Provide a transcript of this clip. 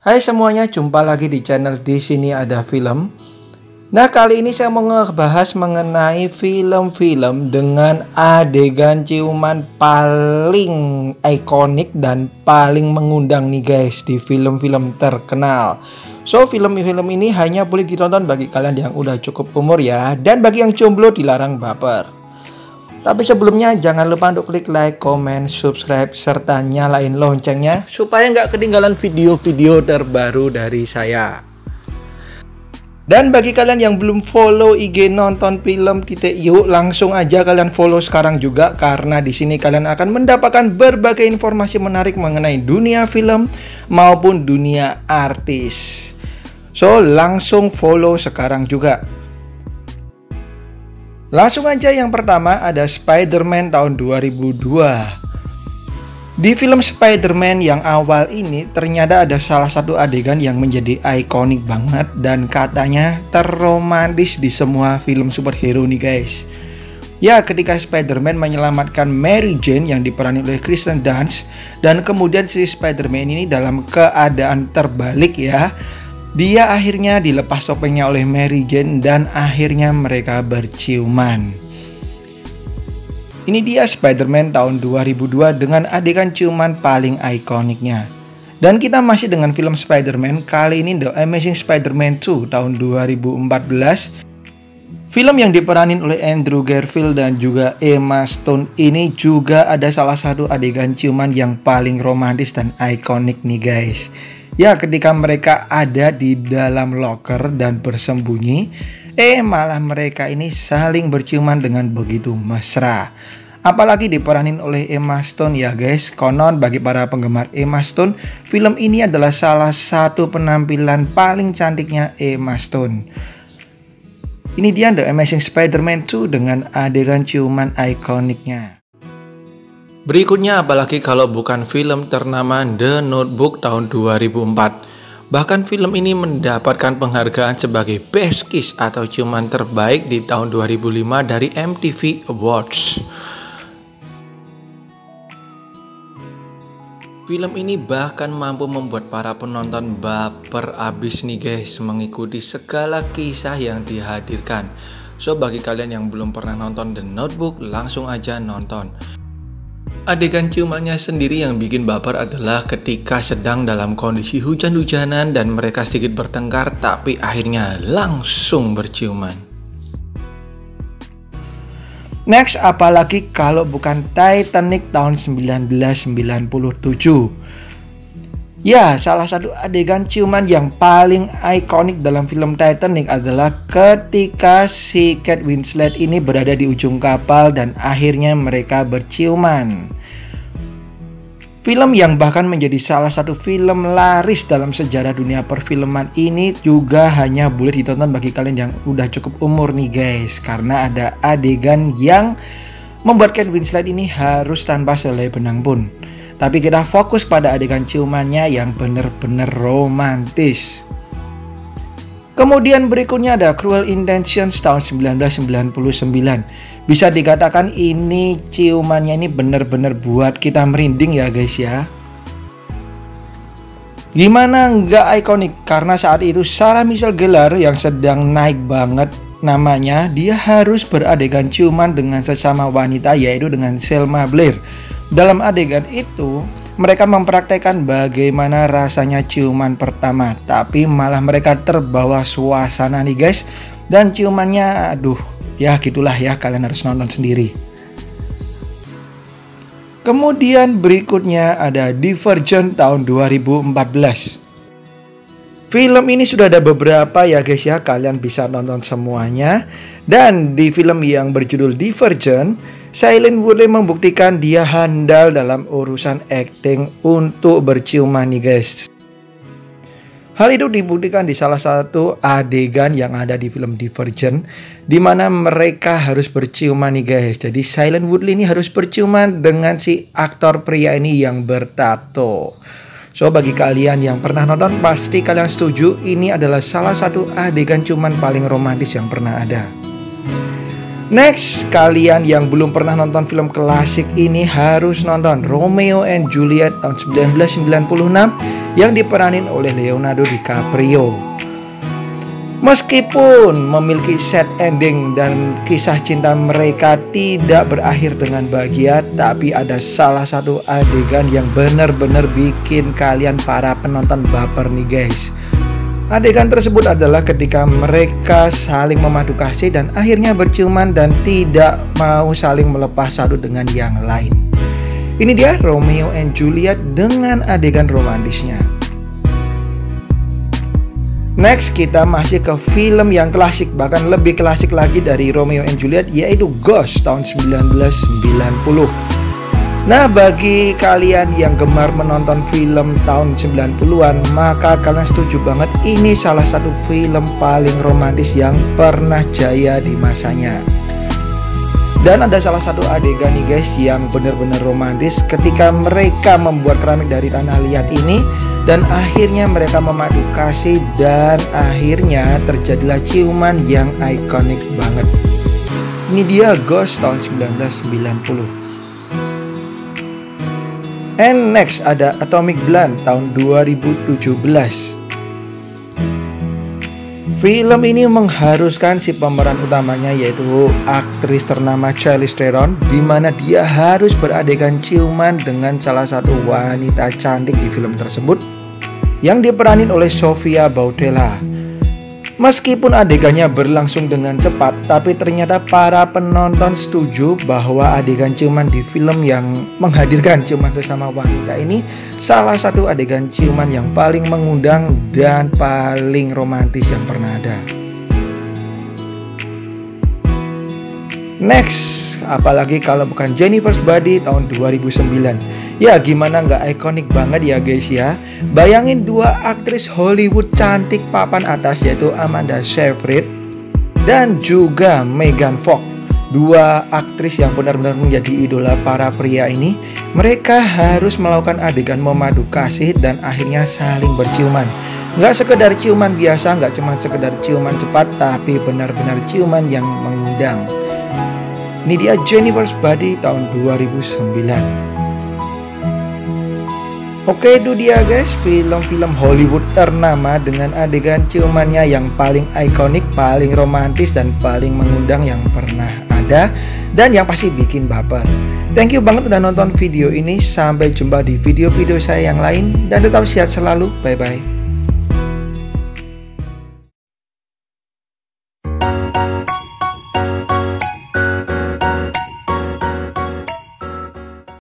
Hai semuanya, jumpa lagi di channel Di Sini Ada Film. Nah, kali ini saya mau ngebahas mengenai film-film dengan adegan ciuman paling ikonik dan paling mengundang nih guys di film-film terkenal. So, film-film ini hanya boleh ditonton bagi kalian yang udah cukup umur ya, dan bagi yang jomblo dilarang baper. Tapi sebelumnya jangan lupa untuk klik like, comment, subscribe, serta nyalain loncengnya supaya nggak ketinggalan video-video terbaru dari saya. Dan bagi kalian yang belum follow IG Nonton Film Yuk, langsung aja kalian follow sekarang juga, karena di sini kalian akan mendapatkan berbagai informasi menarik mengenai dunia film maupun dunia artis. So, langsung follow sekarang juga. Langsung aja, yang pertama ada Spider-Man tahun 2002. Di film Spider-Man yang awal ini ternyata ada salah satu adegan yang menjadi ikonik banget dan katanya terromantis di semua film superhero nih guys. Ya, ketika Spider-Man menyelamatkan Mary Jane yang diperankan oleh Kirsten Dunst, dan kemudian si Spider-Man ini dalam keadaan terbalik ya. Dia akhirnya dilepas topengnya oleh Mary Jane dan akhirnya mereka berciuman. Ini dia Spider-Man tahun 2002 dengan adegan ciuman paling ikoniknya. Dan kita masih dengan film Spider-Man, kali ini The Amazing Spider-Man 2 tahun 2014. Film yang diperanin oleh Andrew Garfield dan juga Emma Stone ini juga ada salah satu adegan ciuman yang paling romantis dan ikonik nih guys. Ya, ketika mereka ada di dalam locker dan bersembunyi, malah mereka ini saling berciuman dengan begitu mesra. Apalagi diperanin oleh Emma Stone ya guys. Konon bagi para penggemar Emma Stone, film ini adalah salah satu penampilan paling cantiknya Emma Stone. Ini dia The Amazing Spider-Man 2 dengan adegan ciuman ikoniknya. Berikutnya, apalagi kalau bukan film ternama The Notebook tahun 2004. Bahkan film ini mendapatkan penghargaan sebagai Best Kiss atau ciuman terbaik di tahun 2005 dari MTV Awards. Film ini bahkan mampu membuat para penonton baper abis nih guys, mengikuti segala kisah yang dihadirkan. So, bagi kalian yang belum pernah nonton The Notebook, langsung aja nonton. Adegan ciumannya sendiri yang bikin baper adalah ketika sedang dalam kondisi hujan-hujanan dan mereka sedikit bertengkar, tapi akhirnya langsung berciuman. Next, apalagi kalau bukan Titanic tahun 1997. Ya, salah satu adegan ciuman yang paling ikonik dalam film Titanic adalah ketika si Kate Winslet ini berada di ujung kapal dan akhirnya mereka berciuman. Film yang bahkan menjadi salah satu film laris dalam sejarah dunia perfilman ini juga hanya boleh ditonton bagi kalian yang udah cukup umur nih guys, karena ada adegan yang membuat Kate Winslet ini harus tanpa selai benang pun. Tapi kita fokus pada adegan ciumannya yang bener-bener romantis. Kemudian berikutnya ada Cruel Intentions tahun 1999. Bisa dikatakan ini ciumannya ini bener-bener buat kita merinding ya guys ya. Gimana nggak ikonik? Karena saat itu Sarah Michelle Gellar yang sedang naik banget namanya, dia harus beradegan ciuman dengan sesama wanita, yaitu dengan Selma Blair. Dalam adegan itu, mereka mempraktekkan bagaimana rasanya ciuman pertama, tapi malah mereka terbawa suasana nih guys. Dan ciumannya, aduh, ya gitulah ya, kalian harus nonton sendiri. Kemudian berikutnya ada Divergent tahun 2014. Film ini sudah ada beberapa ya guys ya, kalian bisa nonton semuanya. Dan di film yang berjudul Divergent, Shailene Woodley membuktikan dia handal dalam urusan acting untuk berciuman nih guys. Hal itu dibuktikan di salah satu adegan yang ada di film Divergent, di mana mereka harus berciuman nih guys. Jadi Shailene Woodley ini harus berciuman dengan si aktor pria ini yang bertato. So, bagi kalian yang pernah nonton, pasti kalian setuju ini adalah salah satu adegan ciuman paling romantis yang pernah ada. Next, kalian yang belum pernah nonton film klasik ini harus nonton Romeo and Juliet tahun 1996 yang diperanin oleh Leonardo DiCaprio. Meskipun memiliki sad ending dan kisah cinta mereka tidak berakhir dengan bahagia, tapi ada salah satu adegan yang benar-benar bikin kalian para penonton baper nih guys. Adegan tersebut adalah ketika mereka saling memadu kasih dan akhirnya berciuman dan tidak mau saling melepas satu dengan yang lain. Ini dia Romeo and Juliet dengan adegan romantisnya. Next, kita masih ke film yang klasik, bahkan lebih klasik lagi dari Romeo and Juliet, yaitu Ghost tahun 1990. Nah, bagi kalian yang gemar menonton film tahun 90-an, maka kalian setuju banget ini salah satu film paling romantis yang pernah jaya di masanya. Dan ada salah satu adegan nih guys yang benar-benar romantis ketika mereka membuat keramik dari tanah liat ini dan akhirnya mereka memadu kasih dan akhirnya terjadilah ciuman yang ikonik banget. Ini dia Ghost tahun 1990. And next ada Atomic Blonde tahun 2017. Film ini mengharuskan si pemeran utamanya yaitu aktris ternama Charlize Theron, di mana dia harus beradegan ciuman dengan salah satu wanita cantik di film tersebut yang diperanin oleh Sofia Boutella. Meskipun adegannya berlangsung dengan cepat, tapi ternyata para penonton setuju bahwa adegan ciuman di film yang menghadirkan ciuman sesama wanita ini salah satu adegan ciuman yang paling mengundang dan paling romantis yang pernah ada. Next, apalagi kalau bukan Jennifer's Body tahun 2009. Ya gimana nggak ikonik banget ya guys ya. Bayangin dua aktris Hollywood cantik papan atas yaitu Amanda Seyfried dan juga Megan Fox. Dua aktris yang benar-benar menjadi idola para pria ini. Mereka harus melakukan adegan memadu kasih dan akhirnya saling berciuman. Nggak sekedar ciuman biasa, nggak cuma sekedar ciuman cepat, tapi benar-benar ciuman yang mengundang. Ini dia Jennifer's Body tahun 2009. Oke, itu dia guys film-film Hollywood ternama dengan adegan ciumannya yang paling ikonik, paling romantis, dan paling mengundang yang pernah ada dan yang pasti bikin baper. Thank you banget udah nonton video ini. Sampai jumpa di video-video saya yang lain dan tetap sehat selalu. Bye-bye.